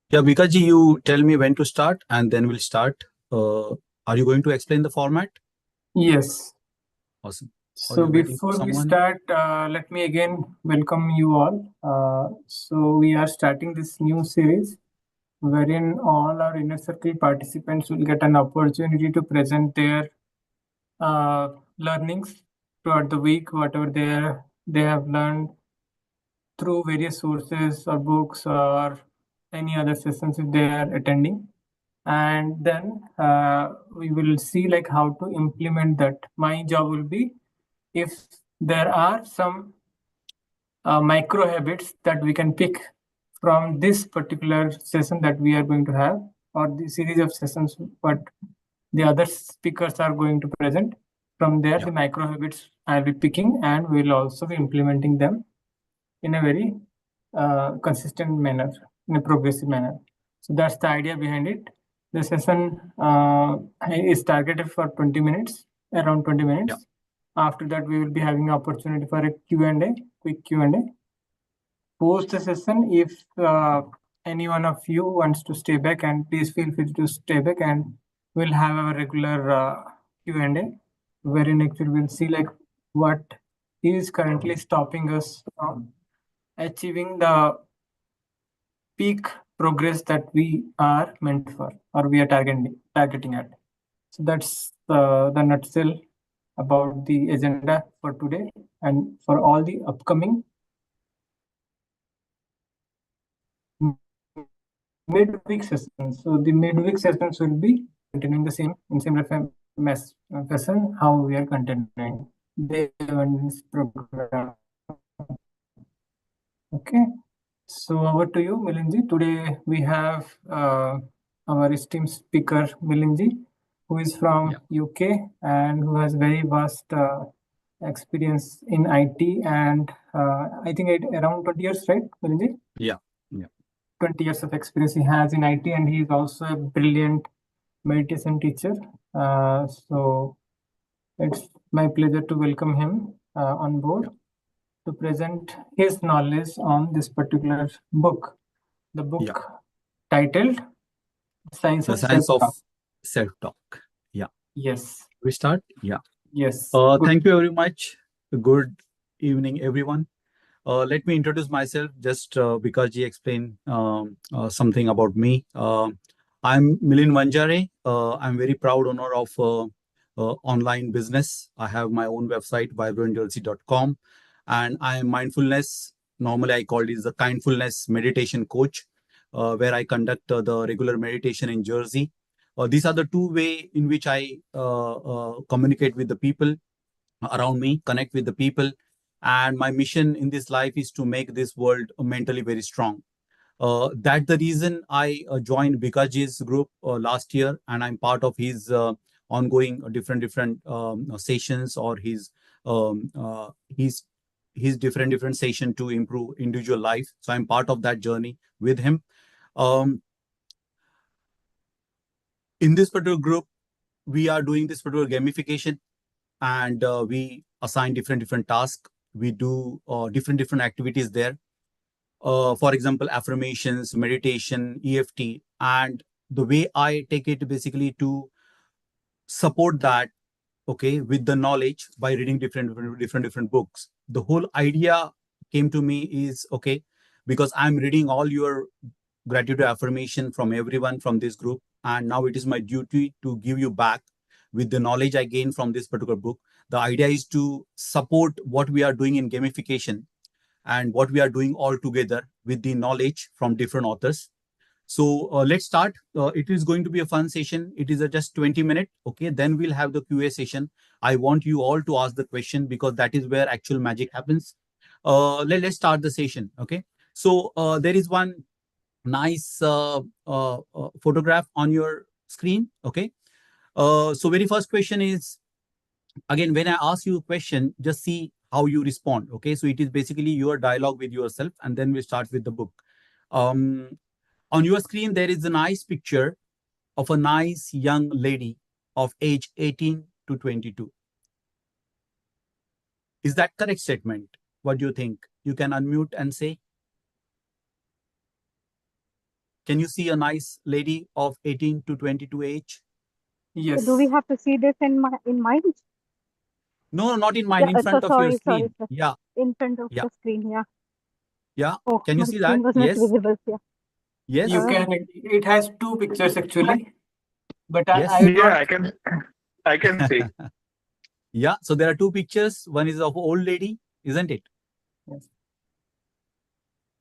Yeah, Vikaji, you tell me when to start and then we'll start. Are you going to explain the format? Yes. Awesome. Or So you're waiting for before we someone? start, let me again welcome you all. So we are starting this new series wherein all our inner circle participants will get an opportunity to present their learnings throughout the week, whatever they have learned through various sources or books or any other sessions if they are attending. And then we will see like how to implement that. My job will be if there are some micro habits that we can pick from this particular session that we are going to have, or the series of sessions what the other speakers are going to present. From there, Yeah. the micro habits I'll be picking, and we'll also be implementing them in a very consistent manner, in a progressive manner. So that's the idea behind it. The session is targeted for 20 minutes, around 20 minutes. Yeah. After that, we will be having opportunity for a Q&A, quick Q&A. Post the session, if any one of you wants to stay back, and please feel free to stay back, and we'll have a regular Q&A, wherein actually we'll see like what is currently stopping us from achieving the peak progress that we are meant for or we are targeting at. So that's the nutshell about the agenda for today and for all the upcoming midweek sessions. So the midweek sessions will be continuing the same in similar fashion how we are continuing the events program. Okay. So over to you, Milinji. Today we have our esteemed speaker, Milinji, who is from UK and who has very vast experience in IT and I think around 20 years, right, Milinji? Yeah. Yeah. 20 years of experience he has in IT, and he is also a brilliant meditation teacher. So it's my pleasure to welcome him on board to present his knowledge on this particular book. The Yeah. book titled Science The of science of Self-Talk. self-talk. Yeah. Yes. We start? Yeah. Yes. Good. Thank you very much. Good evening, everyone. Let me introduce myself just because he explained something about me. I'm Milind Vanjare. I'm very proud owner of online business. I have my own website, vibrantjersey.com, and I am mindfulness. Normally, I call it the kindfulness meditation coach, where I conduct the regular meditation in Jersey. These are the two way in which I communicate with the people around me, connect with the people. And my mission in this life is to make this world mentally very strong. That's the reason I joined Bikaji's group last year, and I'm part of his ongoing different sessions or his different session to improve individual life. So I'm part of that journey with him. Um, in this particular group, we are doing this particular gamification, and we assign different tasks. We do different activities there. For example, affirmations, meditation, EFT, and the way I take it basically to support that, okay, with the knowledge by reading different books. The whole idea came to me is okay because I'm reading all your gratitude affirmation from everyone from this group, and now it is my duty to give you back with the knowledge I gained from this particular book. The idea is to support what we are doing in gamification and what we are doing all together with the knowledge from different authors. So let's start. It is going to be a fun session. It is just 20 minutes. Okay. Then we'll have the QA session. I want you all to ask the question because that is where actual magic happens. Let's start the session. Okay. So there is one nice photograph on your screen. Okay. So very first question is, again, when I ask you a question, just see how you respond. Okay. So it is basically your dialogue with yourself, and then we start with the book. Um, on your screen, there is a nice picture of a nice young lady of age 18 to 22. Is that correct statement? What do you think? You can unmute and say. Can you see a nice lady of 18 to 22 age? Yes. Do we have to see this in mind? No, not in mind, in front of your Sorry, screen. sir. Yeah, In front of yeah, the screen, yeah. yeah. Oh, Can you my see screen that? was not Yes, visible, yeah. yes, You can. It has two pictures actually, but yes. I will Yeah, not. I can see. Yeah, so there are two pictures. One is of old lady, isn't it? Yes.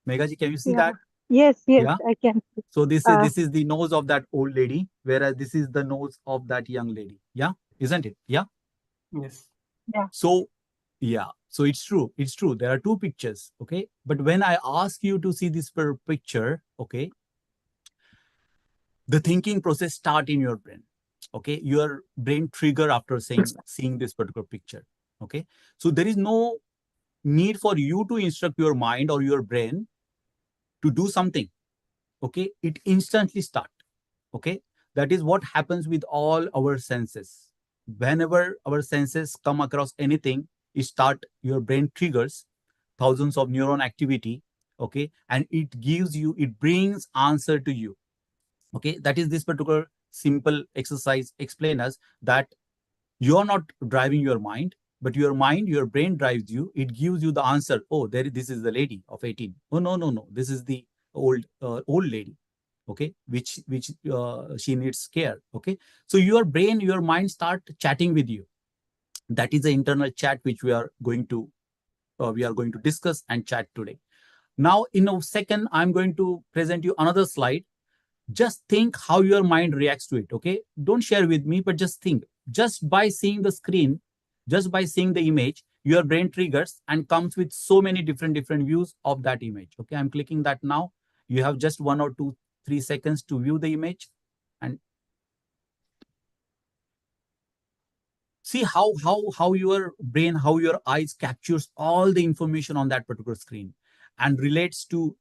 Meghaji, can you see Yeah. that? Yes, Yeah. I can see. So this Uh, is the nose of that old lady, whereas this is the nose of that young lady. Yeah, isn't it? Yeah. Yes. So yeah, so it's true. It's true. There are two pictures. Okay, but when I ask you to see this per picture, okay, the thinking process start in your brain. Okay, your brain trigger after seeing this particular picture. Okay, so there is no need for you to instruct your mind or your brain to do something. Okay, it instantly start. Okay, that is what happens with all our senses. Whenever our senses come across anything, your brain triggers thousands of neuron activity. Okay, and it brings answer to you. Okay, that is this particular simple exercise explain us that you are not driving your mind, but your brain drives you. It gives you the answer. Oh, this is the lady of 18. Oh, no, this is the old lady. Okay, which she needs care. Okay, so your brain, your mind start chatting with you. That is the internal chat which we are going to discuss and chat today. Now, in a second, I'm going to present you another slide. Just think how your mind reacts to it. Okay, don't share with me, but just think. Just by seeing the screen, just by seeing the image, your brain triggers and comes with so many different views of that image. Okay, I'm clicking that now. You have just 1 or 2, 3 seconds to view the image and see how your brain, how your eyes captures all the information on that particular screen and relates to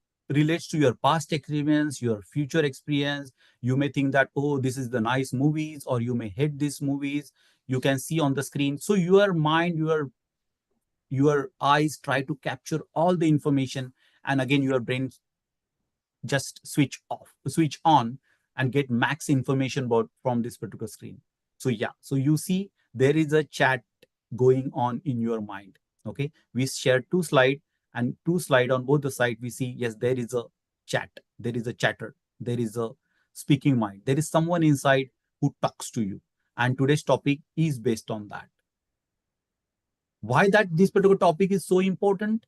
your past experience, your future experience. You may think that, oh, this is the nice movies, or you may hate these movies. You can see on the screen. So your mind, your eyes try to capture all the information, and again your brain just switch on and get max information about from this particular screen. So yeah, so you see there is a chat going on in your mind. Okay, we share two slide, and two slide on both the side we see, yes, there is a chat, there is a chatter, there is a speaking mind, there is someone inside who talks to you, and today's topic is based on that. Why that this particular topic is so important?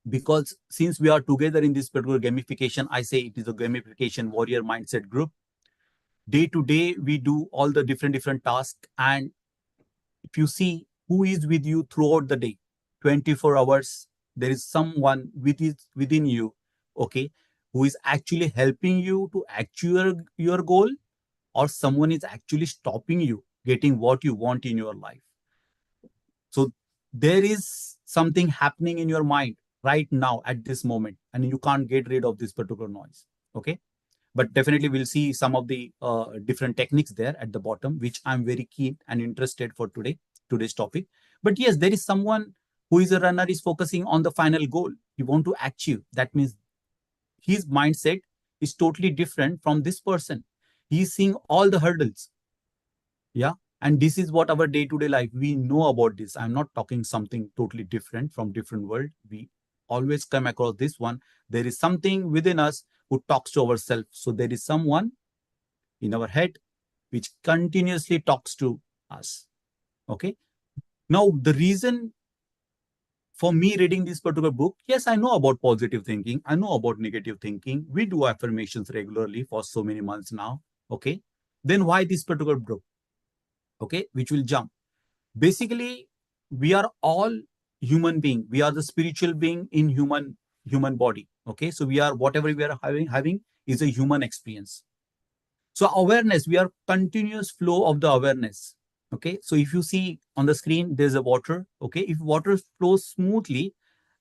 Because since we are together in this particular gamification, I say it is a gamification warrior mindset group. Day to day, we do all the different tasks. And if you see who is with you throughout the day, 24 hours, there is someone within you, okay, who is actually helping you to achieve your goal, or someone is actually stopping you getting what you want in your life. So there is something happening in your mind right now at this moment, and you can't get rid of this particular noise. Okay, but definitely we'll see some of the different techniques there at the bottom, which I'm very keen and interested for today's topic. But yes, there is someone who is a runner, is focusing on the final goal he want to achieve. That means his mindset is totally different from this person. He's seeing all the hurdles. Yeah, and this is what our day-to-day life, we know about this. I'm not talking something totally different from different world. We always come across this one. There is something within us who talks to ourselves. So there is someone in our head which continuously talks to us. Okay, now the reason for me reading this particular book, yes, I know about positive thinking, I know about negative thinking. We do affirmations regularly for so many months now. Okay, then why this particular book? Okay, which will jump. Basically, we are all human being. We are the spiritual being in human body. Okay, so we are, whatever we are having is a human experience. So awareness, we are continuous flow of the awareness. Okay, so if you see on the screen, there's a water. Okay, if water flows smoothly,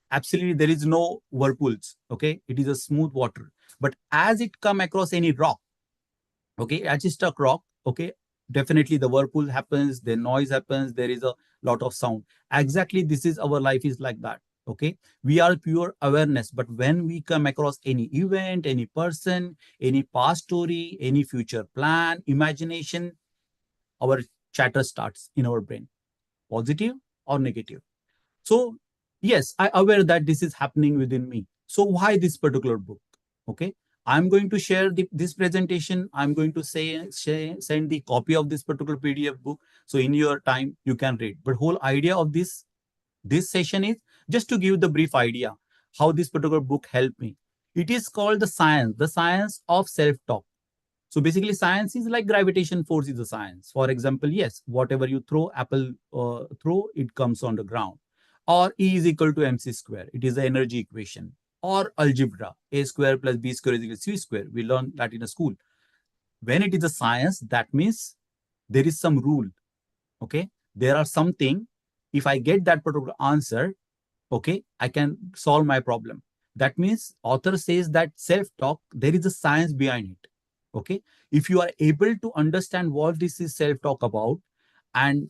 absolutely there is no whirlpools. Okay, it is a smooth water. But as it come across any rock, okay, as it struck rock, okay, definitely the whirlpool happens, the noise happens, there is a lot of sound. Exactly, this is our life is like that. Okay, we are pure awareness, but when we come across any event, any person, any past story, any future plan, imagination, our chatter starts in our brain, positive or negative. So yes, I aware that this is happening within me. So why this particular book? Okay, I'm going to share this presentation. I'm going to send the copy of this particular PDF book. So in your time you can read. But whole idea of this session is just to give the brief idea how this particular book helped me. It is called the science of self-talk. So basically, science is like gravitation force is a science. For example, yes, whatever you throw, apple throw, it comes on the ground. Or E is equal to mc square. It is the energy equation. Or algebra, a square plus b square is equal to c square. We learned that in a school. When it is a science, that means there is some rule. Okay, there are something. If I get that particular answer, okay, I can solve my problem. That means author says that self-talk, there is a science behind it. Okay, if you are able to understand what this is self-talk about, and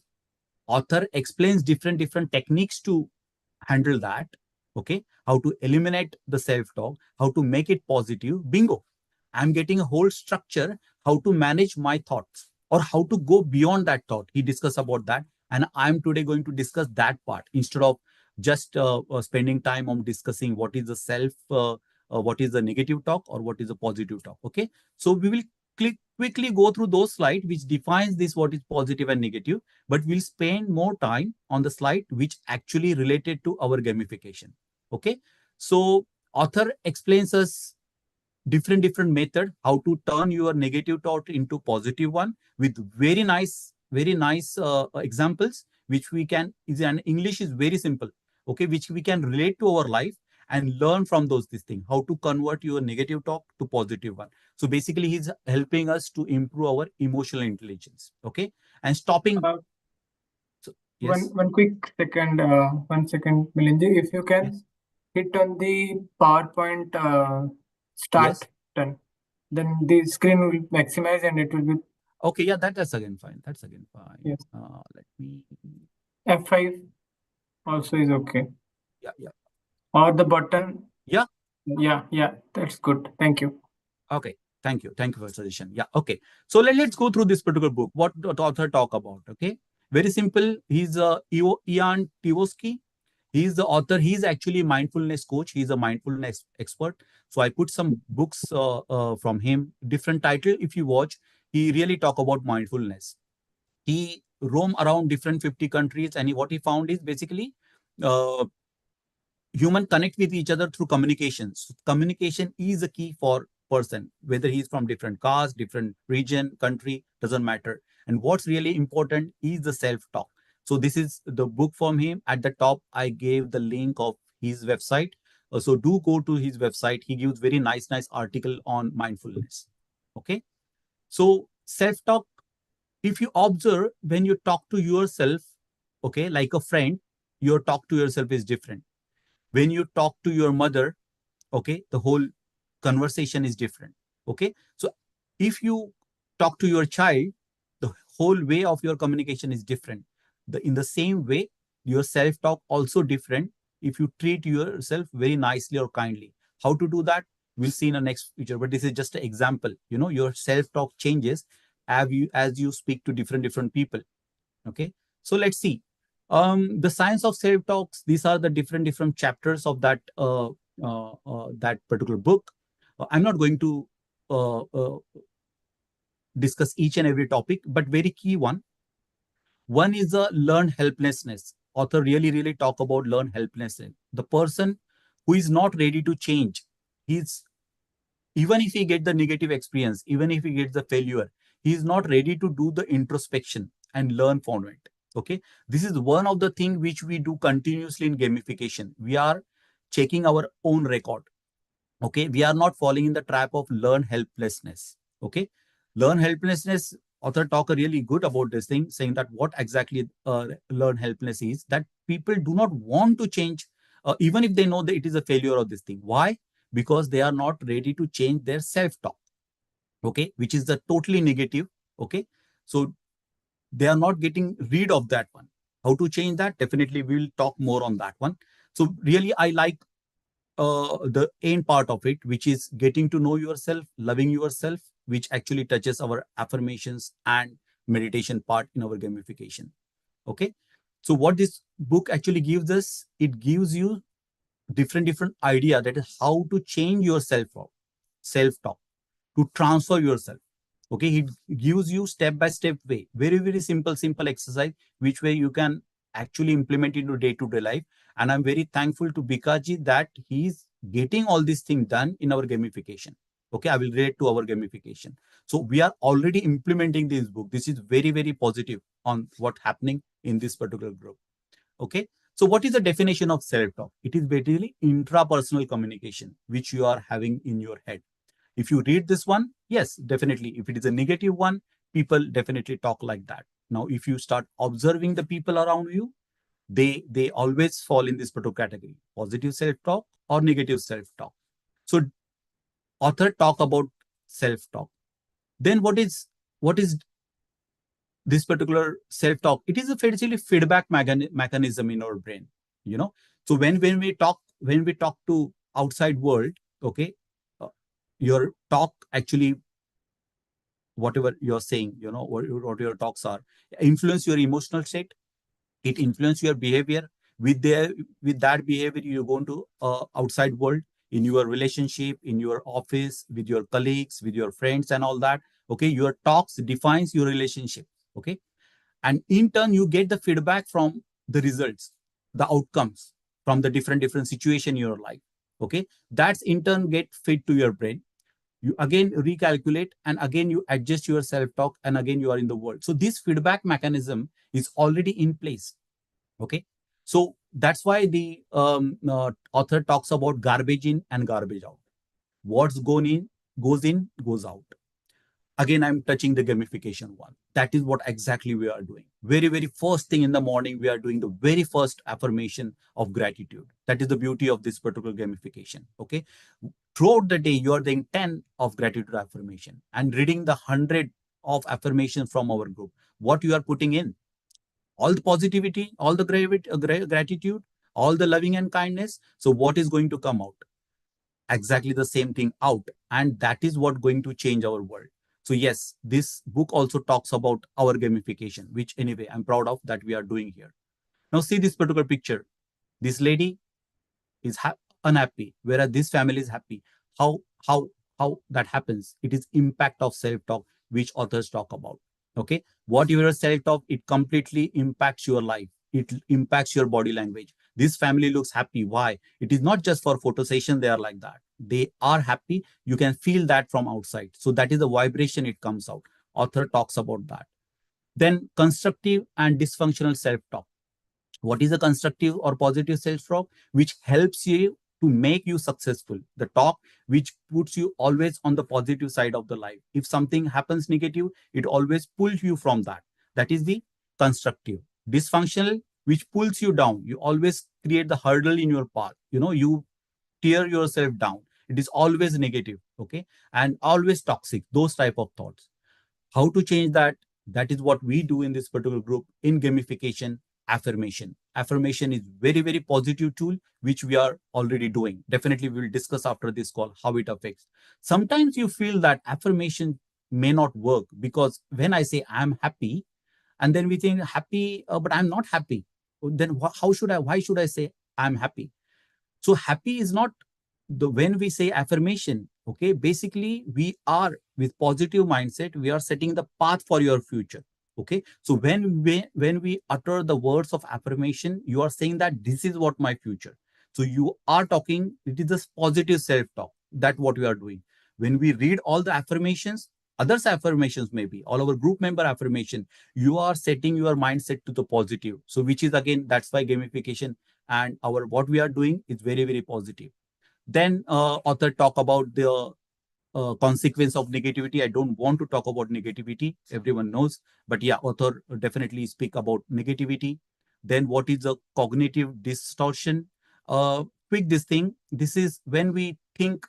author explains different techniques to handle that, okay, how to eliminate the self-talk, how to make it positive, bingo, I'm getting a whole structure how to manage my thoughts or how to go beyond that thought. He discussed about that, and I'm today going to discuss that part instead of just spending time on discussing what is the what is the negative talk or what is the positive talk. Okay, so we will quickly go through those slides which defines this, what is positive and negative, but we'll spend more time on the slide which actually related to our gamification. Okay, so author explains us different method how to turn your negative thought into positive one with very nice examples which we can, and English is very simple, okay, which we can relate to our life and learn from this thing, how to convert your negative talk to positive one. So basically he's helping us to improve our emotional intelligence. Okay, and stopping. So, yes. One quick second, 1 second, Milinji, if you can Yes. hit on the PowerPoint start Yes. button, then the screen will maximize and it will be Okay, yeah, that's again fine. That's again fine. Yes. Let me. F5 also is okay. Yeah. Or the button. Yeah. Yeah, that's good. Thank you. Okay, thank you for the suggestion. Yeah, okay. So let's go through this particular book. What the author talk about? Okay, very simple. He's Ian Tversky. He's the author. He's actually mindfulness coach. He's a mindfulness expert. So I put some books from him. Different title. If you watch, he really talk about mindfulness. He roam around different 50 countries, and what he found is basically human connect with each other through communication. So communication is a key for person, whether he's from different caste, different region, country, doesn't matter. And what's really important is the self-talk. So this is the book from him. At the top, I gave the link of his website. So do go to his website. He gives very nice article on mindfulness. Okay. So self-talk, if you observe, when you talk to yourself, okay, like a friend, your talk to yourself is different. When you talk to your mother, okay, the whole conversation is different. Okay, so if you talk to your child, the whole way of your communication is different. In the same way, your self-talk also different if you treat yourself very nicely or kindly. How to do that, we'll see in the next feature, but this is just an example. Your self-talk changes as you speak to different people. Okay, so let's see. The science of self-talks, these are the different chapters of that that particular book. I'm not going to discuss each and every topic, but very key one. One is the learned helplessness. Author really talk about learned helplessness. The person who is not ready to change, even if he get the negative experience, even if he gets the failure, he is not ready to do the introspection and learn from it. Okay, this is one of the things which we do continuously in gamification. We are checking our own record. Okay, we are not falling in the trap of learn helplessness. Okay, learn helplessness, author talk really good about this thing, saying that what exactly learn helplessness is, that people do not want to change, even if they know that it is a failure of this thing. Why? Because they are not ready to change their self-talk. Okay, which is the totally negative. Okay, so they are not getting rid of that one. How to change that? Definitely we will talk more on that one. So really, I like the end part of it, which is getting to know yourself, loving yourself, which actually touches our affirmations and meditation part in our gamification. Okay. So what this book actually gives us, it gives you different idea, that is how to change your self-talk, to transfer yourself. Okay. It gives you step-by-step way, very simple exercise, which way you can actually implement into day-to-day life. And I'm very thankful to Bikaji that he's getting all these things done in our gamification. Okay, I will relate to our gamification. So we are already implementing this book. This is very positive on what's happening in this particular group. Okay. So what is the definition of self-talk? It is basically intrapersonal communication, which you are having in your head. If you read this one, yes, definitely. If it is a negative one, people definitely talk like that. Now, if you start observing the people around you, they always fall in this particular category: positive self-talk or negative self-talk. So author talk about self-talk. Then what is this particular self-talk? It is a basically feedback mechanism in our brain. So when we talk to outside world, okay, your talk actually, whatever you're saying, what your talks are, influence your emotional state. It influence your behavior. With that behavior, you go into outside world, in your relationship, in your office, with your colleagues, with your friends and all that. Okay, your talks defines your relationship. Okay, and in turn you get the feedback from the results, the outcomes from the different situation in your life. Okay, that's in turn get fed to your brain. You again recalculate, and again you adjust your self-talk, and again you are in the world. So this feedback mechanism is already in place. Okay, so that's why the author talks about garbage in and garbage out. What's goes in, goes out. Again, I'm touching the gamification one. That is what exactly we are doing. Very first thing in the morning, we are doing the very first affirmation of gratitude. That is the beauty of this particular gamification. Okay. Throughout the day, you are doing 10 of gratitude affirmation and reading the 100 of affirmation from our group. What you are putting in? All the positivity, all the gratitude, all the loving and kindness. So what is going to come out? Exactly the same thing out. And that is what going to change our world. So yes, this book also talks about our gamification, which anyway, I'm proud of that we are doing here. Now see this particular picture. This lady is unhappy, whereas this family is happy. How that happens? It is impact of self-talk, which authors talk about. Okay, what your self-talk, it completely impacts your life. It impacts your body language. This family looks happy. Why? It is not just for photo session. They are like that. They are happy. You can feel that from outside. So that is the vibration. It comes out. Author talks about that. Then constructive and dysfunctional self-talk. What is a constructive or positive self-talk? Which helps you to make you successful. The talk which puts you always on the positive side of the life. If something happens negative, it always pulls you from that. That is the constructive. Dysfunctional, which pulls you down. You always create the hurdle in your path. You tear yourself down. It is always negative. Okay. And always toxic. Those type of thoughts. How to change that? That is what we do in this particular group in gamification. Affirmation is very positive tool, which we are already doing. Definitely we will discuss after this call how it affects. Sometimes you feel that affirmation may not work, because when I say I'm happy, and then we think happy, but I'm not happy. Then why should I say I'm happy? So happy is not when we say affirmation. Okay, basically we are with positive mindset, we are setting the path for your future. Okay, so when we utter the words of affirmation, you are saying that this is what my future. So you are talking, it is this positive self-talk. That what we are doing. When we read all the affirmations, others affirmations, maybe all our group member affirmation, you are setting your mindset to the positive. So which is again, that's why gamification and our what we are doing is very positive. Then author talk about the consequence of negativity. I don't want to talk about negativity. Everyone knows. But yeah, author definitely speak about negativity. Then what is a cognitive distortion? Quick this thing. This is when we think,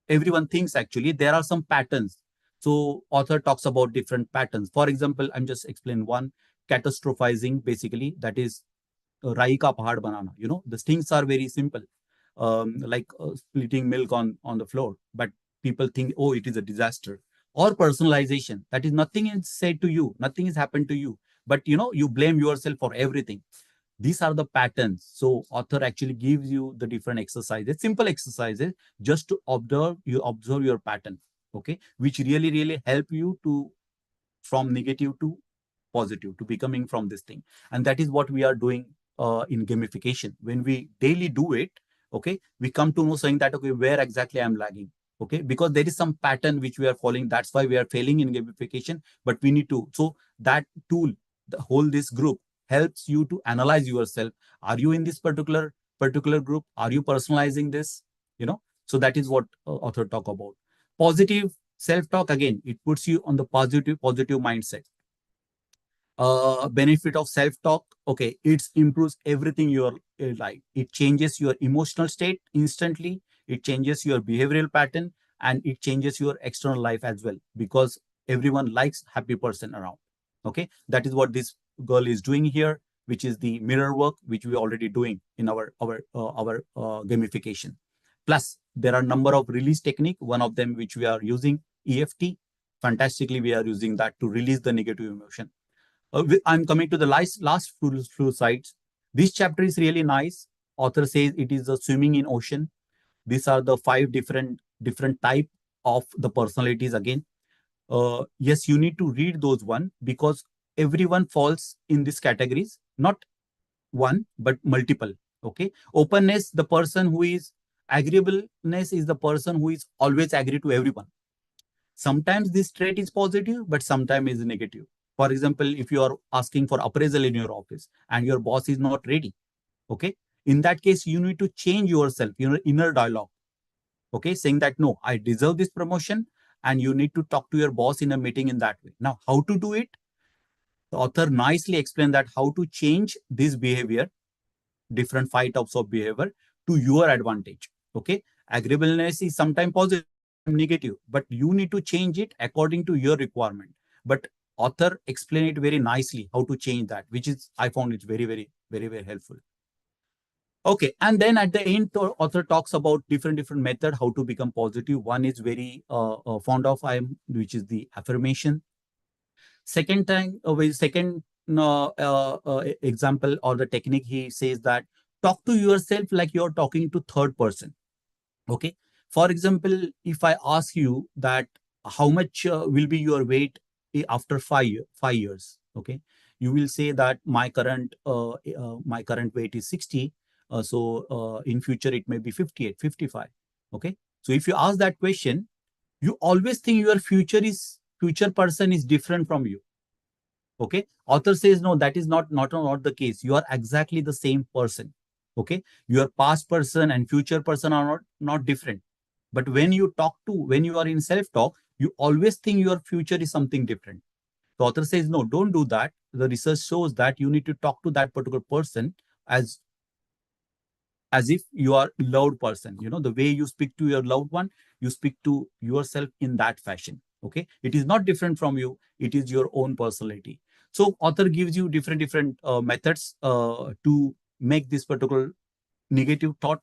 everyone thinks actually, there are some patterns. So author talks about different patterns. For example, I'm just explaining one. Catastrophizing, basically, that is rai ka pahad banana. You know, the things are very simple, like splitting milk on the floor. But people think, oh, it is a disaster. Or personalization. That is nothing is said to you, nothing has happened to you, but you know, you blame yourself for everything. These are the patterns. So author actually gives you the different exercises, simple exercises, just to observe your pattern. Okay, which really help you to from negative to positive, to becoming from this thing. And that is what we are doing in gamification. When we daily do it, okay, we come to know saying that, okay, where exactly I'm lagging. Okay, because there is some pattern which we are following. That's why we are failing in gamification. But we need to, so that tool, the whole this group helps you to analyze yourself. Are you in this particular group? Are you personalizing this? You know, so that is what author talk about. Positive self-talk, again, it puts you on the positive mindset. Benefit of self-talk, okay, it improves everything in your life. It changes your emotional state instantly. It changes your behavioral pattern, and it changes your external life as well, because everyone likes happy person around. Okay, that is what this girl is doing here, which is the mirror work, which we already doing in our gamification. Plus, there are number of release technique. One of them which we are using, EFT. Fantastically, we are using that to release the negative emotion. I'm coming to the last few sides. This chapter is really nice. Author says it is a swimming in ocean. These are the 5 different type of the personalities again. Yes, you need to read those one, because everyone falls in these categories, not one but multiple. Okay, openness, the person who is agreeableness, is the person who is always agree to everyone. Sometimes this trait is positive, but sometimes is negative. For example, if you are asking for appraisal in your office and your boss is not ready, okay, in that case, you need to change yourself, your inner dialogue, okay, saying that, no, I deserve this promotion, and you need to talk to your boss in a meeting in that way. Now, how to do it? The author nicely explained that how to change this behavior, different 5 types of behavior, to your advantage. Okay, agreeableness is sometimes positive, negative, but you need to change it according to your requirement. But author explained it very nicely how to change that, which is, I found it very helpful. Okay, and then at the end, author talks about different method how to become positive. One is very fond of, which is the affirmation. Second example or the technique, he says that talk to yourself like you're talking to third person. Okay, for example, if I ask you that how much will be your weight after 5 years, okay, you will say that my current weight is 60, so in future it may be 58, 55. Okay, so if you ask that question, you always think your future person is different from you. Okay, author says no, that is not the case. You are exactly the same person. Okay, your past person and future person are not different. But when you are in self-talk, you always think your future is something different. The author says no, don't do that. The research shows that you need to talk to that particular person as if you are loved person. You know, the way you speak to your loved one, you speak to yourself in that fashion. Okay, it is not different from you, it is your own personality. So author gives you different methods to make this particular negative thought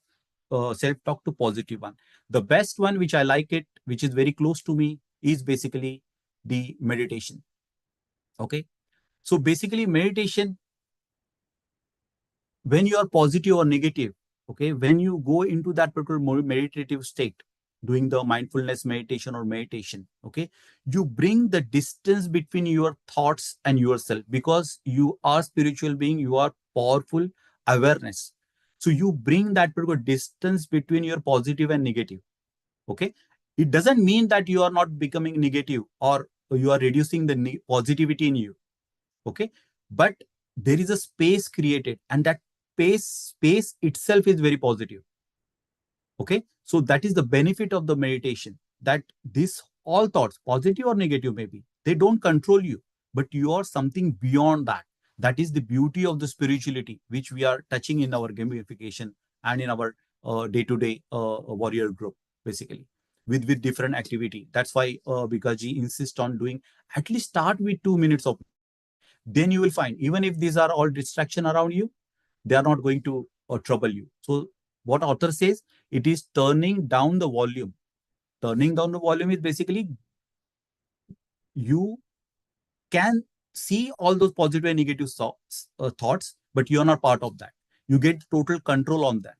self-talk to positive one. The best one, which I like it, which is very close to me, is basically the meditation. Okay, so basically meditation, when you are positive or negative, okay, when you go into that particular more meditative state, doing the mindfulness meditation or meditation, okay, you bring the distance between your thoughts and yourself, because you are spiritual being, you are powerful awareness. So you bring that particular distance between your positive and negative. Okay, it doesn't mean that you are not becoming negative or you are reducing the positivity in you. Okay, but there is a space created, and that space itself is very positive. Okay, so that is the benefit of the meditation, that this all thoughts, positive or negative maybe, they don't control you, but you are something beyond that. That is the beauty of the spirituality, which we are touching in our gamification and in our day-to-day warrior group, basically with different activity. That's why Bikaji insists on doing, at least start with 2 minutes of, then you will find, even if these are all distraction around you, they are not going to trouble you. So what author says, it is turning down the volume. Turning down the volume is basically you can see all those positive and negative thoughts, but you are not part of that. You get total control on that.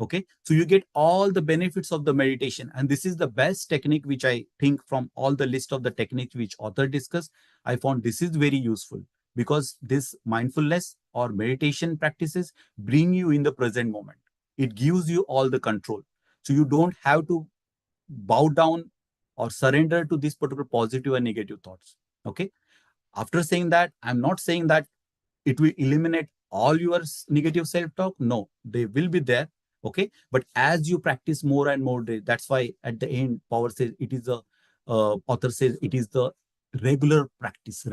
Okay, so you get all the benefits of the meditation, and this is the best technique which I think from all the list of the techniques which author discussed, I found this is very useful, because this mindfulness or meditation practices bring you in the present moment. It gives you all the control, so you don't have to bow down or surrender to these particular positive and negative thoughts. Okay, after saying that, I'm not saying that it will eliminate all your negative self-talk. No, they will be there. Okay, but as you practice more and more, that's why at the end, Power says it is a author says it is the regular practice,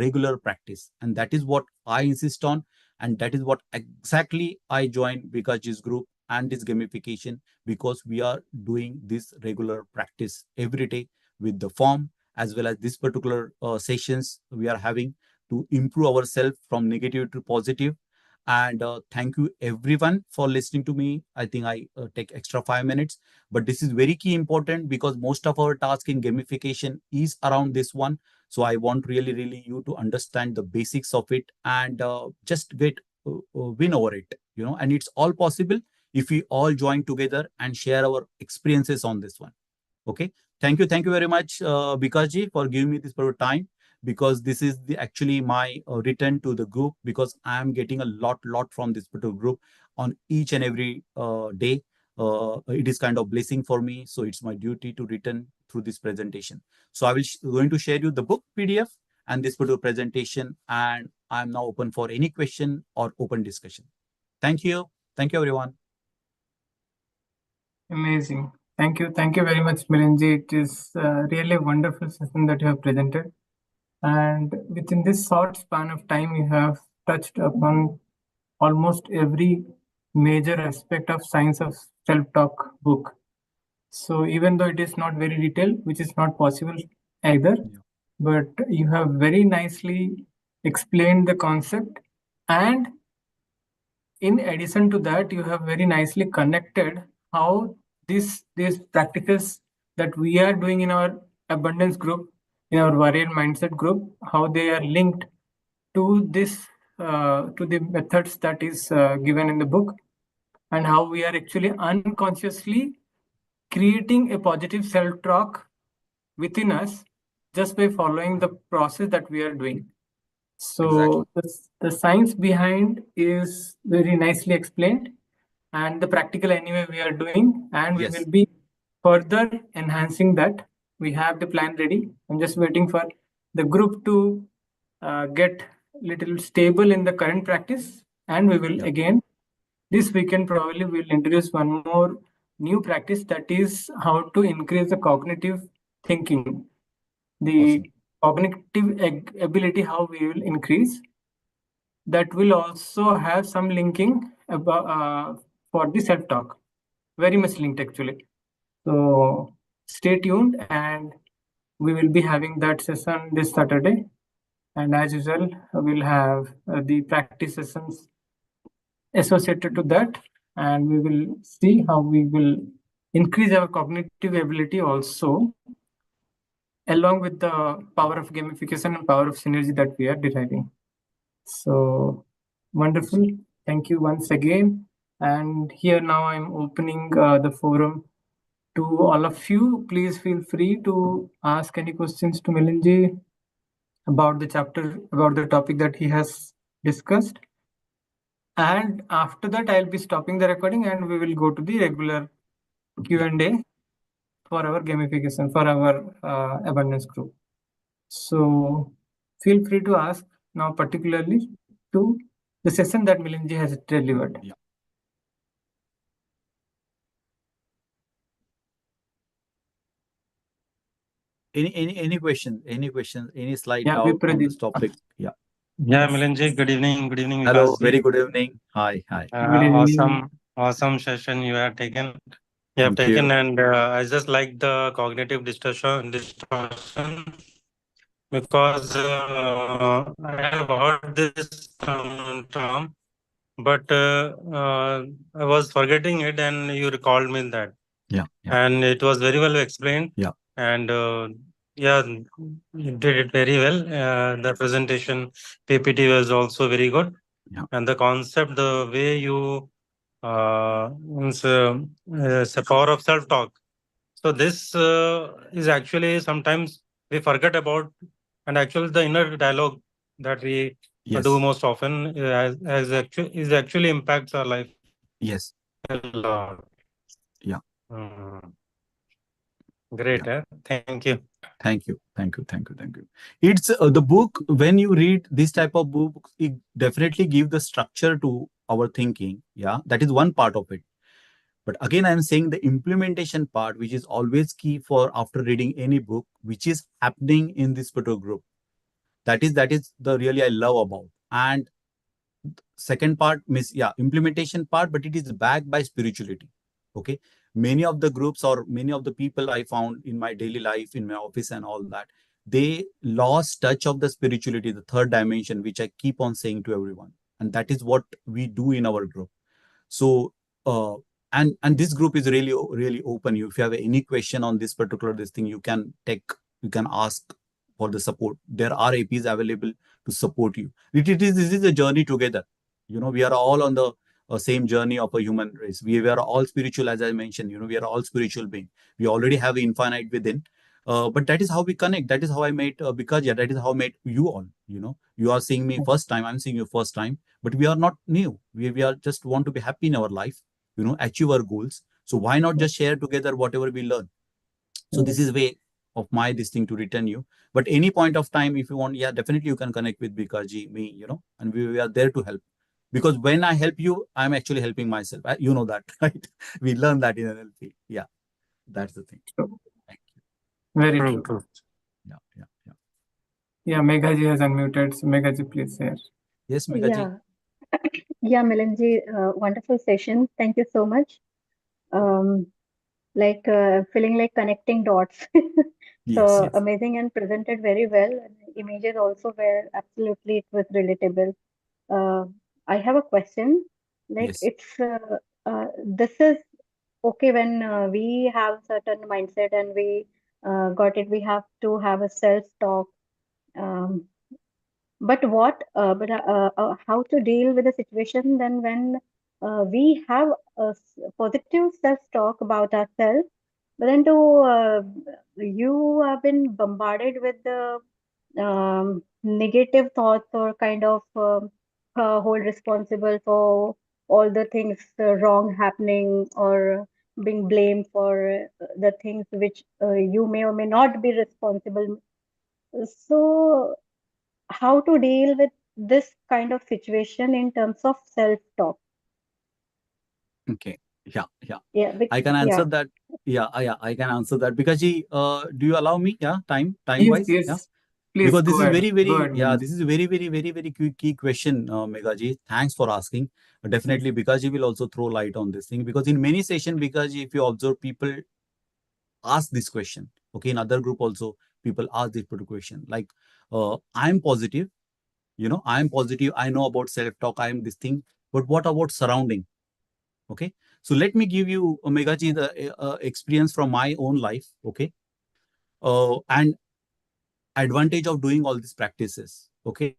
and that is what I insist on, and that is what exactly I joined Bikaji's group and this gamification, because we are doing this regular practice every day with the form, as well as this particular sessions we are having to improve ourselves from negative to positive. And thank you everyone for listening to me. I think I take extra 5 minutes, but this is very key important, because most of our task in gamification is around this one. So I want really you to understand the basics of it, and just get win over it, and it's all possible if we all join together and share our experiences on this one. Okay, thank you very much, Bikaji, for giving me this time, because this is actually my return to the group, because I am getting a lot from this particular group on each and every day. It is kind of blessing for me, so it's my duty to return through this presentation. So I will going to share you the book PDF and this particular presentation, and I'm now open for any question or open discussion. Thank you everyone. Amazing. Thank you very much, Milinji. It is really a wonderful session that you have presented. And within this short span of time, you have touched upon almost every major aspect of Science of Self-Talk book. So even though it is not very detailed, which is not possible either, but you have very nicely explained the concept. And in addition to that, you have very nicely connected how these practices that we are doing in our abundance group, in our warrior mindset group, how they are linked to this to the methods that is given in the book, and how we are actually unconsciously creating a positive self-talk within us just by following the process that we are doing. So the science behind is very nicely explained, and the practical anyway we are doing, and we will be further enhancing that. We have the plan ready. I'm just waiting for the group to get little stable in the current practice, and we will again this weekend probably we'll introduce one more new practice, that is how to increase the cognitive thinking, the cognitive ability, how we will increase. That will also have some linking about for the self-talk, very much linked actually. So stay tuned, and we will be having that session this Saturday. And as usual, we'll have the practice sessions associated to that, and we will see how we will increase our cognitive ability also, along with the power of gamification and power of synergy that we are deriving. So wonderful. Thank you once again. And here now I'm opening the forum to all of you. Please feel free to ask any questions to Milinji about the chapter, about the topic that he has discussed. And after that, I'll be stopping the recording and we will go to the regular Q&A for our gamification, for our abundance group. So feel free to ask now, particularly to the session that Milinji has delivered. Yeah. Any questions? Any slide out on this topic? Yeah. Yeah, Milinji, good evening. Good evening. Hello, Vikasji. very good evening. Hi. Awesome session you have taken. And I just like the cognitive distortion because I have heard this term, but I was forgetting it, and you recalled me that. Yeah. And it was very well explained. Yeah. And yeah, you did it very well. The presentation PPT was also very good. Yeah. And the concept, the way you it's a power of self-talk. So this is actually sometimes we forget about, and actually the inner dialogue that we Yes. do most often is actually impacts our life Yes. a lot. Yeah. Mm. Great. Thank you. Thank you. It's the book. When you read this type of book, it definitely give the structure to our thinking. Yeah, that is one part of it. But again, I'm saying the implementation part, which is always key for after reading any book, which is happening in this particular group. That is the really I love about. And second part means, yeah, implementation part, but it is backed by spirituality. Okay. Many of the groups or many of the people I found in my daily life, in my office and all that, they lost touch of the spirituality, the third dimension, which I keep on saying to everyone. And that is what we do in our group. So, and this group is really open. If you have any question on this particular thing, you can ask for the support. There are APs available to support you. This is a journey together. We are all on the same journey of a human race. We are all spiritual, as I mentioned. We are all spiritual beings. We already have infinite within. But that is how we connect. That is how I met Bikaja. That is how I met you all. You are seeing me first time. I'm seeing you first time. But we are not new. We are just want to be happy in our life. Achieve our goals. So why not just share together whatever we learn? So this is way of my this thing to return you. But any point of time, if you want, yeah, definitely you can connect with Bikaji, me, and we are there to help. Because when I help you, I'm actually helping myself. You know that, right? We learn that in NLP. Yeah, that's the thing. True. Thank you. Very True, true. true. Yeah, Meghaji has unmuted. So Meghaji, please share. Yes, Meghaji. Yeah. Yeah, Milanji, wonderful session. Thank you so much. Feeling like connecting dots. So Yes. amazing and presented very well. And images also were absolutely, it was relatable. I have a question. Like Yes. this is okay when we have certain mindset and we got it. We have to have a self-talk. Um, but how to deal with the situation then when we have positive self-talk about ourselves, but then you have been bombarded with the negative thoughts or kind of hold responsible for all the things wrong happening or being blamed for the things which you may or may not be responsible. So how to deal with this kind of situation in terms of self-talk? Okay. Yeah. Yeah, I can answer that. Yeah, I can answer that. Bikaji, do you allow me? Yeah, time wise. Yes. Yeah. Please Because go this is ahead. very, Go very, ahead, yeah, Meghaji. this is a very, very, very, very key question, Meghaji. Thanks for asking. Definitely, Bikaji will also throw light on this thing, because in many sessions, Bikaji, if you observe, people ask this question. Okay, in other group also, people ask this particular question. Like, I'm positive, I'm positive. I know about self-talk. I am this thing. But what about surrounding? Okay. So let me give you, Meghaji, the experience from my own life. Okay. And advantage of doing all these practices. Okay.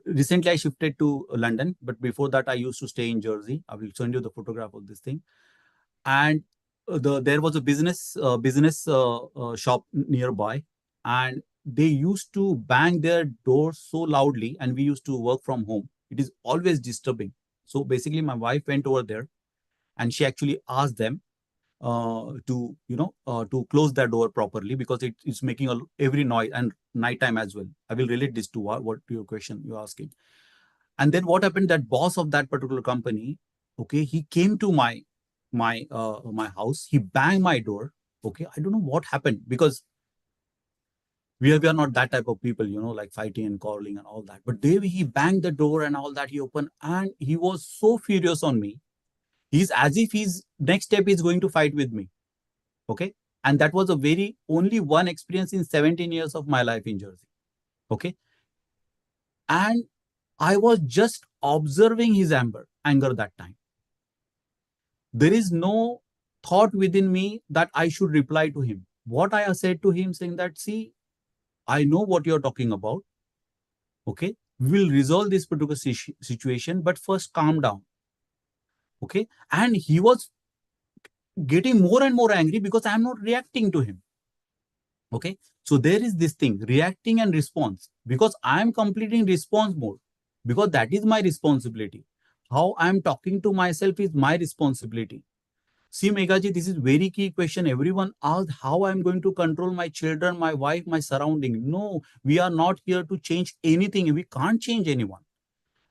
Recently I shifted to London, but before that I used to stay in Jersey. I will send you the photograph of this thing. And there was a business shop nearby, and they used to bang their doors so loudly, and we used to work from home. It is always disturbing. So basically, my wife went over there, and she actually asked them to close that door properly, because it's making every noise, and nighttime as well. I will relate this to what your question you're asking. And then what happened, that boss of that particular company, okay, he came to my house, he banged my door. Okay, I don't know what happened, because we are not that type of people, like fighting and quarreling and all that. But he banged the door and all that, he opened, and he was so furious on me. He's as if his next step is going to fight with me. Okay. And that was a very only one experience in 17 years of my life in Jersey. Okay. And I was just observing his anger that time. There is no thought within me that I should reply to him. What I said to him, saying that, see, I know what you're talking about. Okay, we will resolve this particular situation, but first calm down. Okay, and he was getting more and more angry because I'm not reacting to him. Okay, so there is this thing, reacting and response, because I'm completing response mode, because that is my responsibility. How I'm talking to myself is my responsibility. See, Meghaji, this is very key question. Everyone asked how I'm going to control my children, my wife, my surrounding. No, we are not here to change anything. We can't change anyone.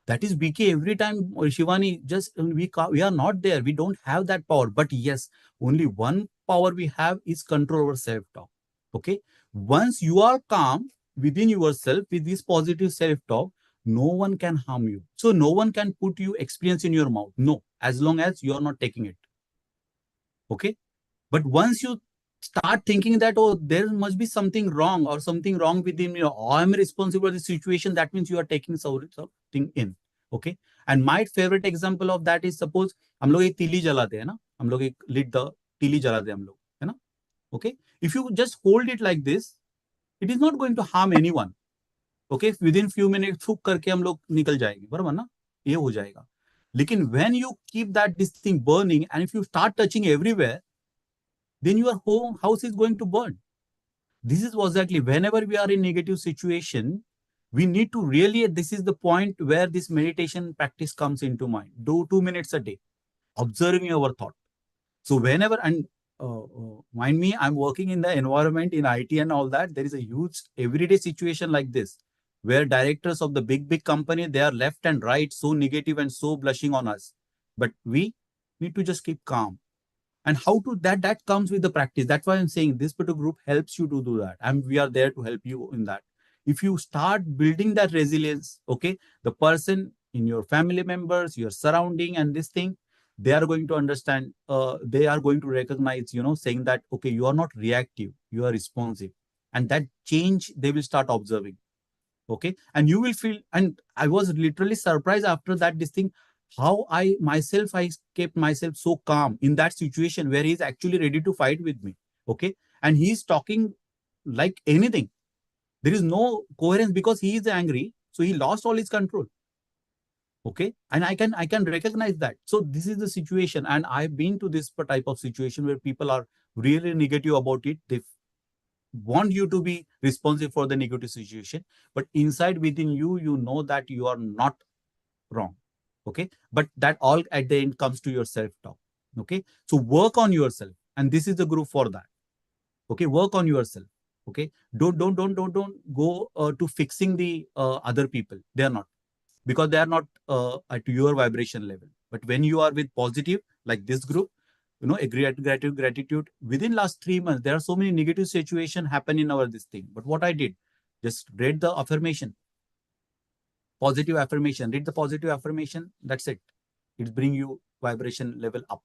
That is BK. Every time, Shivani, just we are not there. We don't have that power. But yes, only one power we have is control over self-talk. Okay. Once you are calm within yourself with this positive self-talk, no one can harm you. So no one can put you experience in your mouth. No, as long as you are not taking it. Okay. But once you start thinking that, oh, there must be something wrong or something wrong within me, or I'm responsible for the situation, that means you are taking something in. Okay. And my favorite example of that is, suppose हम लोग एक तीली जलाते हैं ना, हम लोग एक lit the तीली जलाते हैं हम लोग, है ना? Okay. If you just hold it like this, it is not going to harm anyone. Okay. Within few minutes फूक करके हम लोग निकल जाएंगे, बराबर ना? ये हो जाएगा. लेकिन when you keep this thing burning, and if you start touching everywhere, then your whole house is going to burn. This is exactly, whenever we are in negative situation, we need to really, this is the point where this meditation practice comes into mind. Do 2 minutes a day, observing our thought. So whenever, and mind me, I'm working in the environment in IT and all that, there is a huge everyday situation like this, where directors of the big company, they are left and right, so negative and so blushing on us. But we need to just keep calm. And how to that comes with the practice. That's why I'm saying this particular group helps you to do that, and we are there to help you in that. If you start building that resilience, okay, the person in your family members, your surrounding, and this thing, they are going to understand, they are going to recognize, saying that, okay, you are not reactive, you are responsive. And that change they will start observing. Okay, and you will feel, and I was literally surprised after that, this thing, how I kept myself so calm in that situation where he's actually ready to fight with me. Okay. And he's talking like anything. There is no coherence because he is angry. So he lost all his control. Okay. And I can recognize that. So this is the situation. And I've been to this type of situation where people are really negative about it. They want you to be responsible for the negative situation. But inside within you, you know that you are not wrong. Okay, but that all at the end comes to your self-talk. Okay, so work on yourself, and this is the group for that. Okay, work on yourself. Okay, don't go to fixing the other people. They are not, because they are not at your vibration level. But when you are with positive, like this group, gratitude. Within last 3 months, there are so many negative situations happen in our this thing. But what I did, just read the affirmation. Positive affirmation, read the positive affirmation. That's it. It's bring you vibration level up.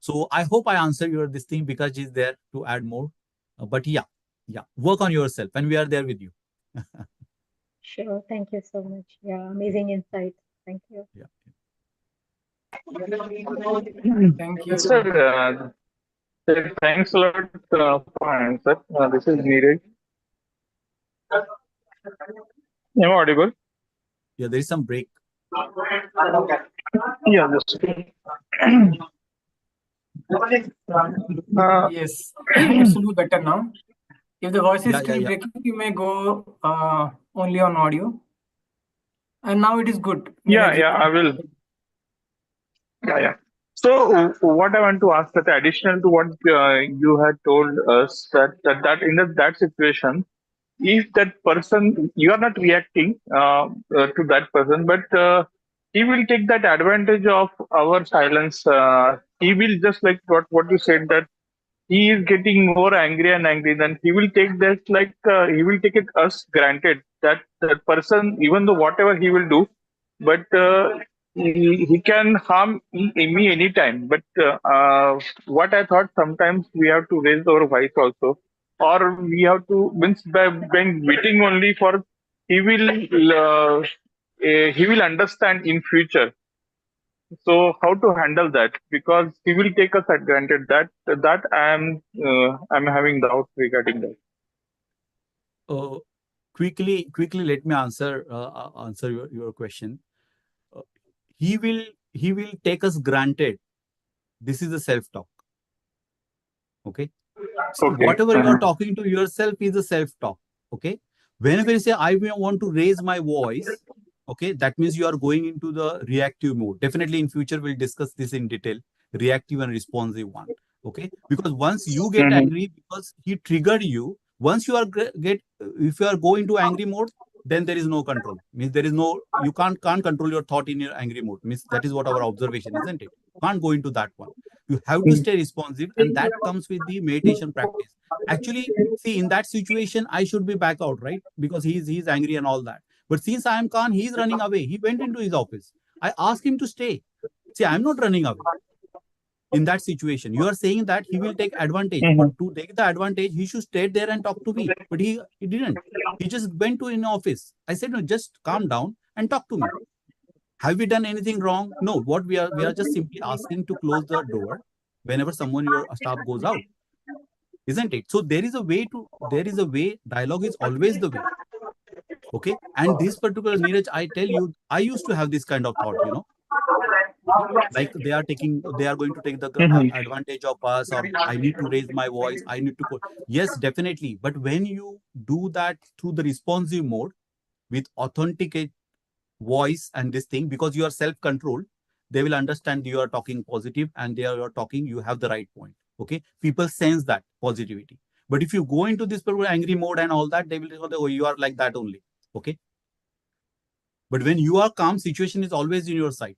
So I hope I answer your this thing, because it's there to add more. But yeah, work on yourself, and we are there with you. Sure. Thank you so much. Yeah, amazing insights. Thank you. Yeah. Thank you. Sir, thanks a lot for answer. This is needed. Am I audible? Yeah, there is some break. Yeah, just Yes, it should be better now. If the voice is Yeah, still yeah. breaking, you may go only on audio. And now it is good. yeah, Neeraj, I will. Yeah. So what I want to ask, that additional to what you had told us, that in that situation, if that person, you are not reacting to that person, but he will take that advantage of our silence. He will just like what you said, that he is getting more angry and angry, then he will take that like he will take it as granted that that person, even though whatever he will do, but he can harm me anytime. But what I thought, sometimes we have to raise our voice also, or we have to, means by beating only for, he will he will understand in future. So how to handle that? Because he will take us at granted. That I'm having doubt regarding that. Uh, quickly, let me answer your question. Uh, he will take us granted. This is a self-talk. Okay. So Okay. whatever you are talking to yourself is a self-talk. Okay. Whenever you say I want to raise my voice, okay, that means you are going into the reactive mode. Definitely in future we'll discuss this in detail, reactive and responsive one. Okay, because once you get Mhm. angry because he triggered you, once you are if you are going to angry mode, then there is no control. Means there is no, you can't control your thought in your angry mode. Means that is what our observation, isn't it? Can't go into that one. You have to stay responsive, and that comes with the meditation practice. Actually, see, in that situation, I should be back out, right? Because he's angry and all that. But since I am calm, he's running away. He went into his office. I asked him to stay. See, I'm not running away. In that situation, you are saying that he will take advantage. But to take the advantage, he should stay there and talk to me. But he didn't. He just went to an office. I said, no, just calm down and talk to me. Have we done anything wrong? No. What we are just simply asking to close the door whenever someone your staff goes out, isn't it? So there is a way. Dialogue is always the way. Okay. And this particular Neeraj, I tell you, I used to have this kind of thought, like they are going to take the Mhm. advantage of us, or I need to raise my voice, I need to put. Yes, definitely. But when you do that through the responsive mode with authenticate voice and this thing, because you are self-controlled, they will understand you are talking positive and you are talking, you have the right point. Okay. People sense that positivity. But if you go into this angry mode and all that, they will know that, oh, you are like that only. Okay. But when you are calm, situation is always in your side.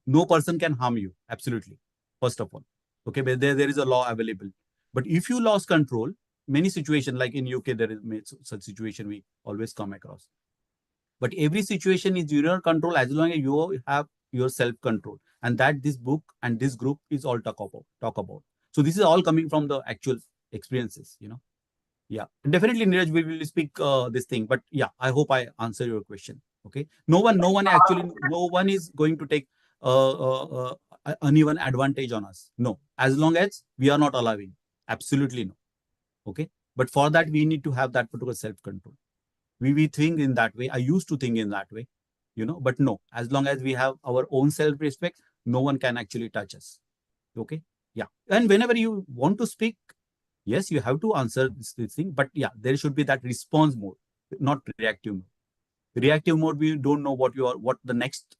No person can harm you. Absolutely. First of all. Okay. But there is a law available. But if you lost control, many situations like in UK, there is such situation we always come across. But every situation is your control as long as you have your self-control. And that this book and this group is all talk about. So this is all coming from the actual experiences, Yeah, definitely, Neeraj, we will speak this thing. But yeah, I hope I answer your question. Okay. No one is going to take uneven advantage on us. No, as long as we are not allowing. Absolutely no. Okay. But for that, we need to have that particular self-control. We think in that way. I used to think in that way, but no, as long as we have our own self-respect, no one can actually touch us. Okay. Yeah. And whenever you want to speak, yes, you have to answer this thing, but yeah, there should be that response mode, not reactive mode. Reactive mode, we don't know what the next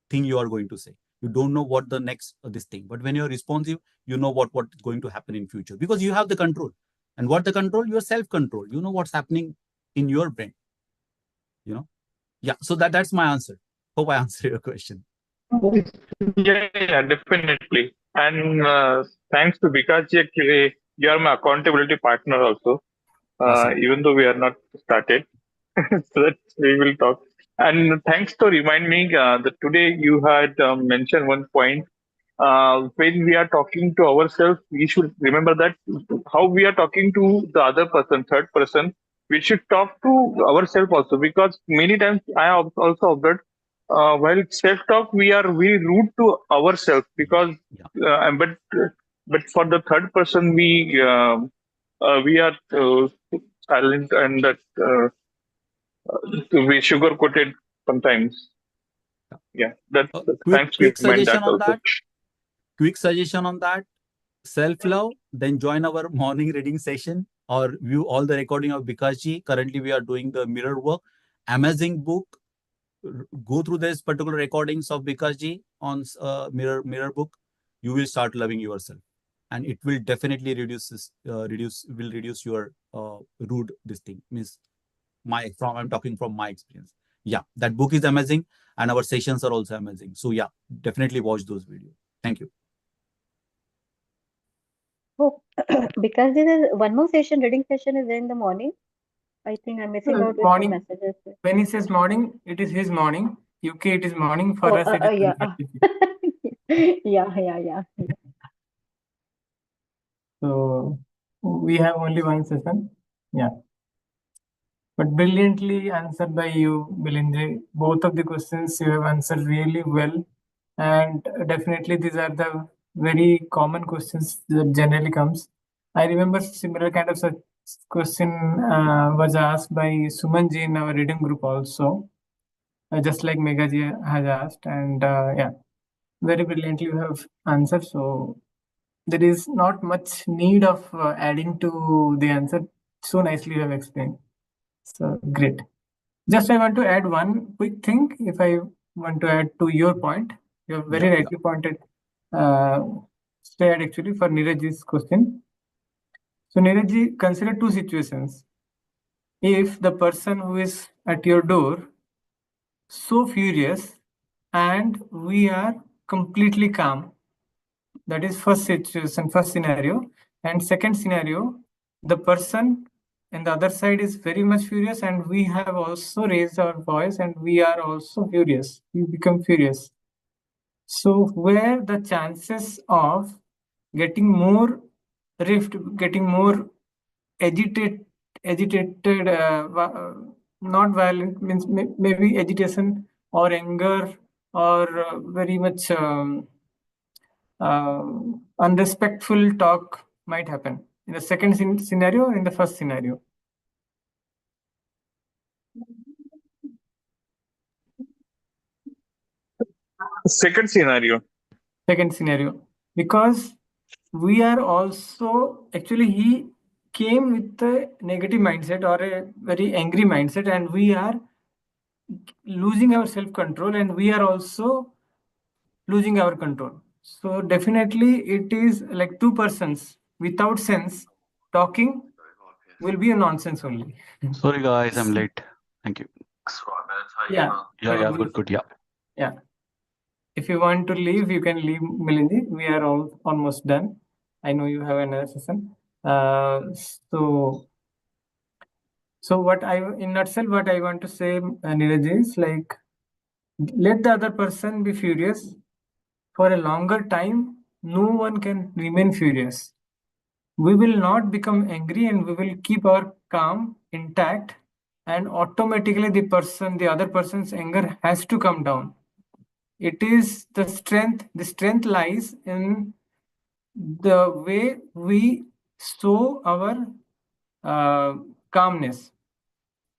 thing you are going to say. You don't know what the next this thing. But when you're responsive, you know what's going to happen in future, because you have the control. And what the control? Your self-control. You know what's happening in your brain. Yeah. So that's my answer. Hope I answered your question. Yeah, definitely. And thanks to Vikas ji, actually, you are my accountability partner also. Awesome. Even though we are not started, so that we will talk. And thanks to remind me that today you had mentioned one point. When we are talking to ourselves, we should remember that how we are talking to the other person, third person, we should talk to ourselves also, because many times I have also observed while self-talk we are very rude to ourselves, because but for the third person we are silent, and that we sugar coated sometimes. Yeah, that's thanks to Quick remind suggestion that on also. that. Self-love, then join our morning reading session or view all the recording of Bikash. Currently, we are doing the mirror work. Amazing book. Go through this particular recordings of Bikash on mirror book. You will start loving yourself, and it will definitely reduce your rude. This thing means I'm talking from my experience. Yeah, that book is amazing, and our sessions are also amazing. So yeah, definitely watch those videos. Thank you. Oh, because there is one more reading session is in the morning. I think I'm missing out with Morning. the messages. When he says morning, it is his morning. UK, it is morning. For Oh, us, it is yeah. 1:30. Yeah. So we have only one session. Yeah. But brilliantly answered by you, Bilindri. Both of the questions you have answered really well. And definitely these are the very common questions that generally comes. I remember similar kind of such question was asked by Sumanji in our reading group also, just like Meghaji has asked. And yeah, very brilliantly you have answered. So there is not much need of adding to the answer. So nicely you have explained. So great. Just I want to add one quick thing. If I want to add to your point, you have very Yeah, rightly pointed, said actually for Neeraj's question. So Neerajji, consider two situations. If the person who is at your door so furious and we are completely calm, that is first situation, first scenario. And second scenario, the person and the other side is very much furious and we have also raised our voice and we are also furious. We become furious. So where the chances of getting more rift, getting more agitated, not violent, means maybe agitation or anger or very much unrespectful talk might happen in the second scenario or in the first scenario. Second scenario. Second scenario, because we are also actually he came with a negative mindset or a very angry mindset and we are losing our self control and we are also losing our control. So definitely it is like two persons without sense talking will be a nonsense only. Sorry guys, I'm late. Thank you. Yeah. Yeah, good. Yeah. Yeah. If you want to leave, you can leave, Milindi. We are all almost done. I know you have another session. So what in nutshell, what I want to say, Neeraj, is like, let the other person be furious for a longer time. No one can remain furious. We will not become angry and we will keep our calm intact, and automatically the other person's anger has to come down. It is the strength lies in the way we show our calmness.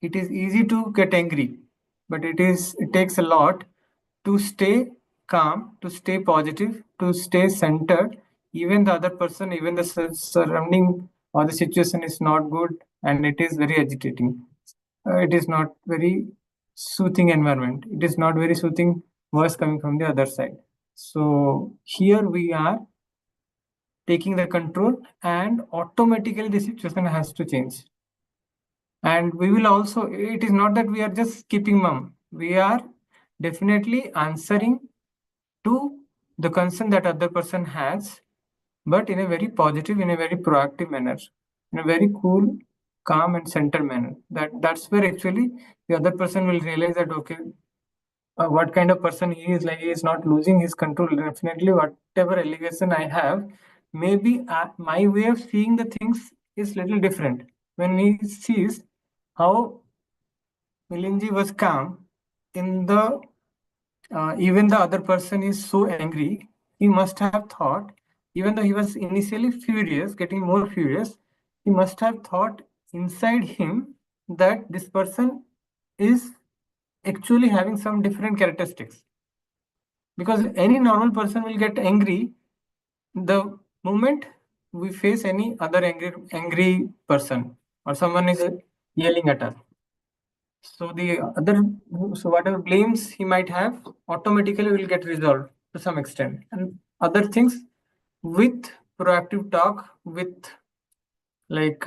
It is easy to get angry, but it takes a lot to stay calm, to stay positive, to stay centered. Even the other person, even the surrounding or the situation is not good and it is very agitating. It is not very soothing environment. It is not very soothing voice coming from the other side. So here we are taking the control and automatically the situation has to change. And we will also, it is not that we are just keeping mum. We are definitely answering to the concern that other person has, but in a very positive, in a very proactive manner, in a very cool, calm and centered manner. That's where actually the other person will realize that, okay, what kind of person he is, like he is not losing his control. Definitely whatever allegation I have, maybe my way of seeing the things is little different. When he sees how Milinji was calm in the even the other person is so angry, he must have thought, even though he was initially furious, getting more furious, he must have thought inside him that this person is actually having some different characteristics. Because any normal person will get angry the moment we face any other angry person or someone is yelling at us. So whatever blames he might have automatically will get resolved to some extent, and other things with proactive talk, with like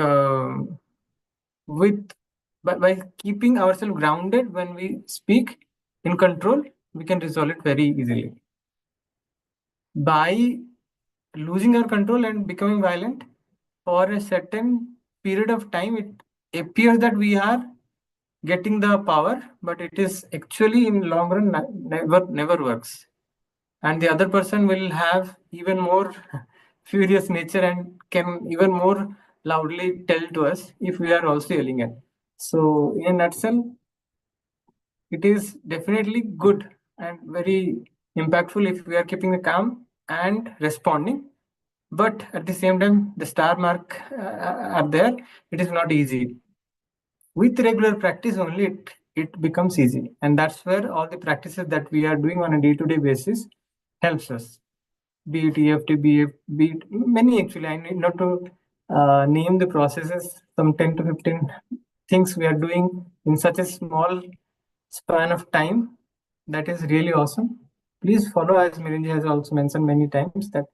by keeping ourselves grounded when we speak in control, we can resolve it very easily. By losing our control and becoming violent for a certain period of time, it appears that we are getting the power, but it is actually in long run never works. And the other person will have even more furious nature and can even more loudly tell to us if we are also yelling at. So in a nutshell, it is definitely good and very impactful if we are keeping the calm and responding. But at the same time, the star mark are there. It is not easy. With regular practice only, it becomes easy. And that's where all the practices that we are doing on a day-to-day basis helps us. Be it EFT, be it many actually. I need not to name the processes, some 10 to 15 things we are doing in such a small span of time. That is really awesome. Please follow, as Mirinji has also mentioned many times, that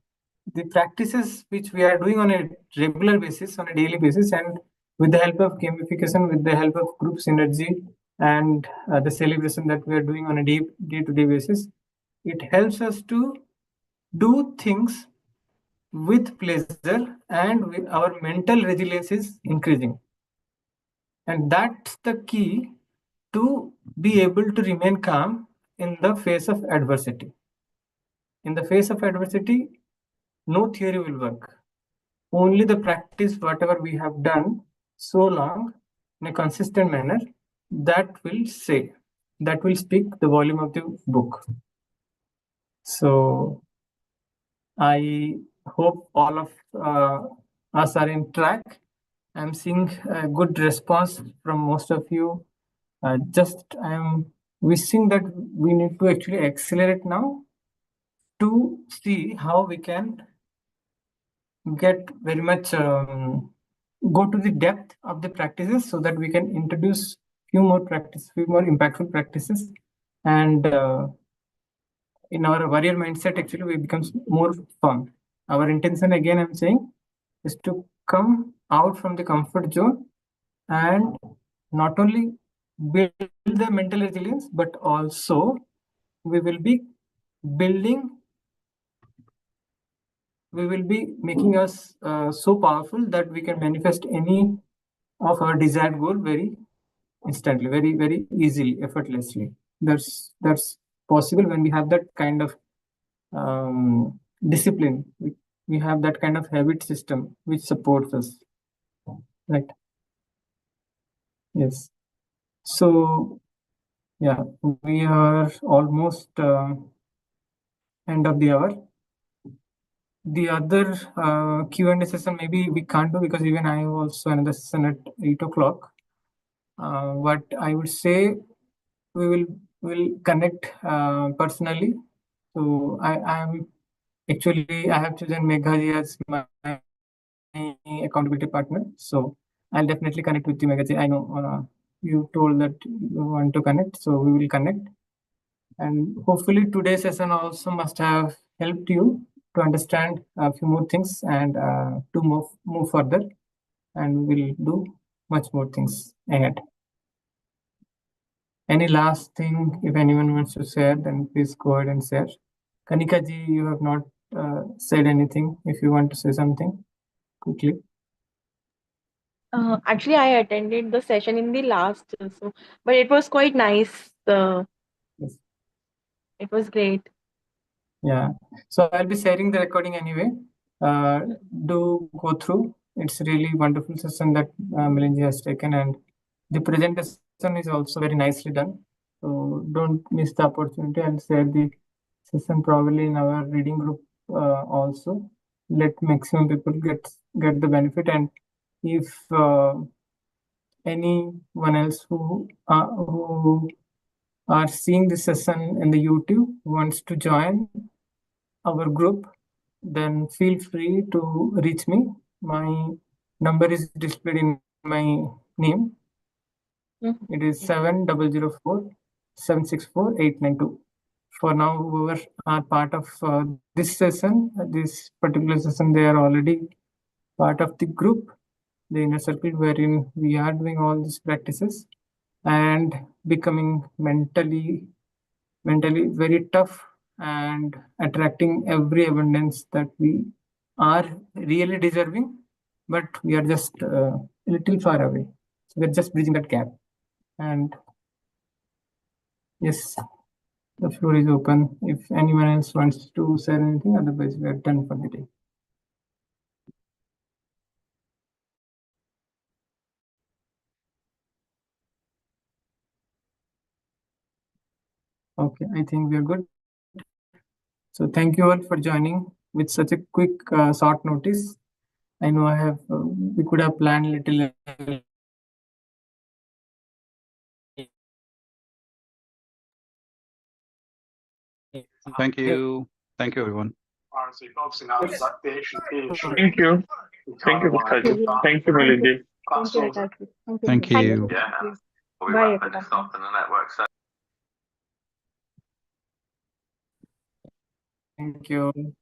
the practices which we are doing on a regular basis, on a daily basis, and with the help of gamification, with the help of group synergy, and the celebration that we are doing on a day-to-day basis, it helps us to do things with pleasure, and with our mental resilience is increasing. And that's the key to be able to remain calm in the face of adversity. In the face of adversity, no theory will work. Only the practice, whatever we have done so long in a consistent manner, that will speak the volume of the book. So I hope all of us are in track. I'm seeing a good response from most of you. I'm wishing that we need to actually accelerate now to see how we can get very much go to the depth of the practices, so that we can introduce few more impactful practices, and in our warrior mindset actually we becomes more firm. Our intention, again I'm saying, is to come out from the comfort zone and not only build the mental resilience, but also we will be making us so powerful that we can manifest any of our desired goal very instantly, very, very easily, effortlessly. That's possible when we have that kind of discipline. We have that kind of habit system which supports us. Right. Yes. So yeah, we are almost end of the hour. The other Q&A session maybe we can't do, because even I have also another session at 8 o'clock. What I would say, we will connect personally. So I have chosen Meghaji as my accountability partner. So I'll definitely connect with you, Meghaji. I know you told that you want to connect, so we will connect. And hopefully today's session also must have helped you to understand a few more things, and to move further, and we will do much more things ahead. Any last thing, if anyone wants to share, then please go ahead and share. Kanika ji, you have not said anything. If you want to say something quickly. Actually, I attended the session in the last, but it was quite nice. Yes. It was great. Yeah. So I'll be sharing the recording anyway. Do go through. It's really wonderful session that Milinji has taken, and the presentation is also very nicely done. So don't miss the opportunity, and share the session probably in our reading group also. Let maximum people get the benefit, and if anyone else who are seeing this session in the YouTube wants to join our group, then feel free to reach me. My number is displayed in my name. It is 7004-764-892. For now, whoever are part of this session, this particular session, they are already part of the group, the inner circle, wherein we are doing all these practices and becoming mentally very tough, and attracting every abundance that we are really deserving, but we are just a little far away. So we're just bridging that gap. And yes, the floor is open if anyone else wants to say anything. Otherwise, we are done for the day. Okay, I think we're good. So thank you all for joining with such a quick, short notice. I know we could have planned little. Thank you. Thank you, everyone. Thank you. Thank you, Guptaji. Thank you, Miliji. Thank you, Akashi. Thank you. Bye, everyone. Thank you.